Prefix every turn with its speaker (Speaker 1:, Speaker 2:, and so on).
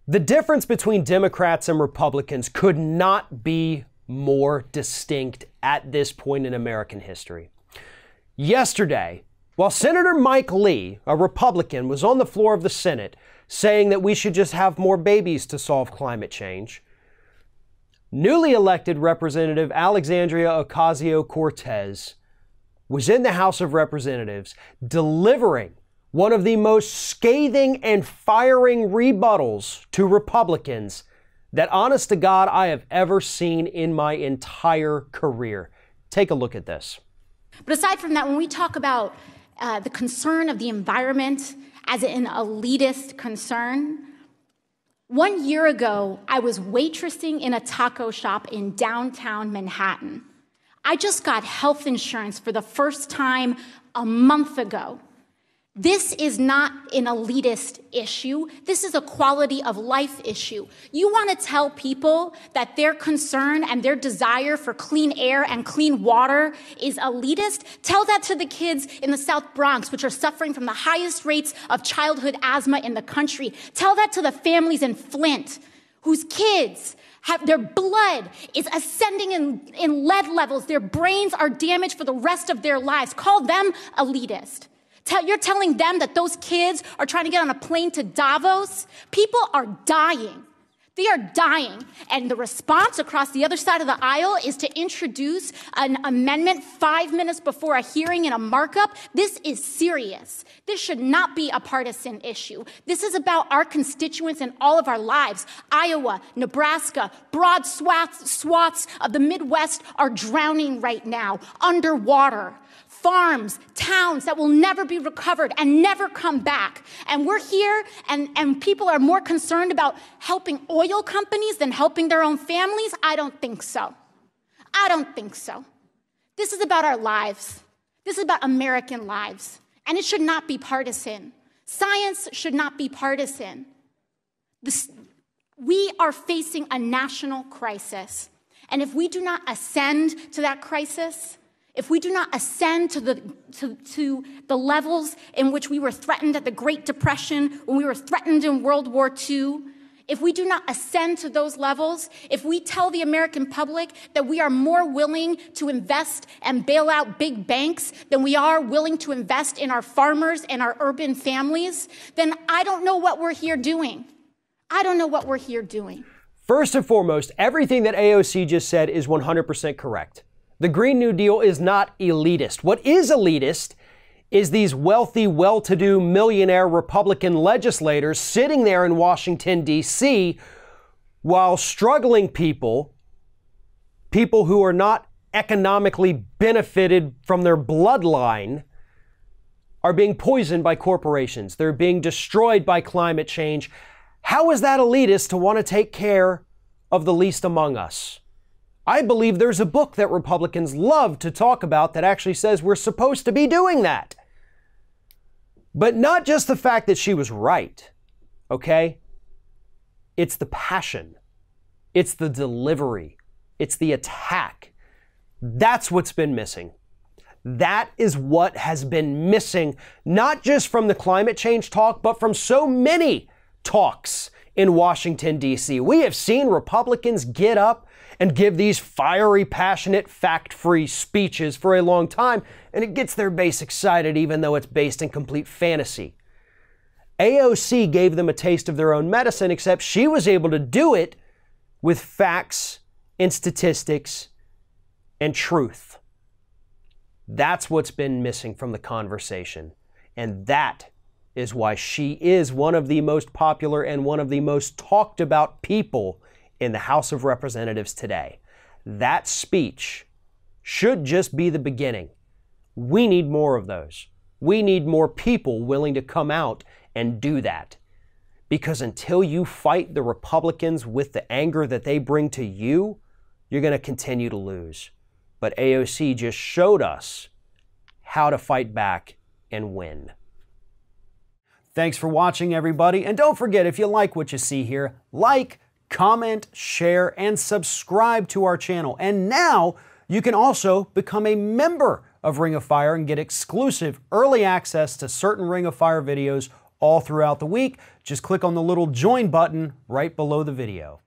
Speaker 1: The difference between Democrats and Republicans could not be more distinct at this point in American history. Yesterday, while Senator Mike Lee, a Republican, was on the floor of the Senate saying that we should just have more babies to solve climate change, newly elected Representative Alexandria Ocasio-Cortez was in the House of Representatives delivering one of the most scathing and firing rebuttals to Republicans that, honest to God, I have ever seen in my entire career. Take a look at this.
Speaker 2: But aside from that, when we talk about the concern of the environment as an elitist concern, 1 year ago, I was waitressing in a taco shop in downtown Manhattan. I just got health insurance for the first time a month ago. This is not an elitist issue. This is a quality of life issue. You want to tell people that their concern and their desire for clean air and clean water is elitist? Tell that to the kids in the South Bronx, which are suffering from the highest rates of childhood asthma in the country. Tell that to the families in Flint, whose kids have their blood is ascending in lead levels. Their brains are damaged for the rest of their lives. Call them elitist. You're telling them that those kids are trying to get on a plane to Davos? People are dying. They are dying. And the response across the other side of the aisle is to introduce an amendment 5 minutes before a hearing in a markup. This is serious. This should not be a partisan issue. This is about our constituents in all of our lives. Iowa, Nebraska, broad swaths of the Midwest are drowning right now, underwater. Farms, towns that will never be recovered and never come back. And we're here and people are more concerned about helping oil companies than helping their own families? I don't think so. I don't think so. This is about our lives. This is about American lives. And it should not be partisan. Science should not be partisan. We are facing a national crisis. And if we do not ascend to that crisis, if we do not ascend to the levels in which we were threatened at the Great Depression, when we were threatened in World War II, if we do not ascend to those levels, if we tell the American public that we are more willing to invest and bail out big banks than we are willing to invest in our farmers and our urban families, then I don't know what we're here doing. I don't know what we're here doing.
Speaker 1: First and foremost, everything that AOC just said is 100% correct. The Green New Deal is not elitist. What is elitist is these wealthy, well-to-do, millionaire Republican legislators sitting there in Washington, D.C., while struggling people who are not economically benefited from their bloodline, are being poisoned by corporations. They're being destroyed by climate change. How is that elitist to want to take care of the least among us? I believe there's a book that Republicans love to talk about that actually says we're supposed to be doing that. But not just the fact that she was right, okay? It's the passion. It's the delivery. It's the attack. That's what's been missing. That is what has been missing, not just from the climate change talk, but from so many talks in Washington, D.C. We have seen Republicans get up and give these fiery, passionate, fact-free speeches for a long time, and it gets their base excited even though it's based in complete fantasy. AOC gave them a taste of their own medicine, except she was able to do it with facts and statistics and truth. That's what's been missing from the conversation, and that is why she is one of the most popular and one of the most talked about people in the House of Representatives today. That speech should just be the beginning. We need more of those. We need more people willing to come out and do that. Because until you fight the Republicans with the anger that they bring to you, you're going to continue to lose. But AOC just showed us how to fight back and win. Thanks for watching, everybody. And don't forget, if you like what you see here, like, comment, share, and subscribe to our channel. And now you can also become a member of Ring of Fire and get exclusive early access to certain Ring of Fire videos all throughout the week. Just click on the little join button right below the video.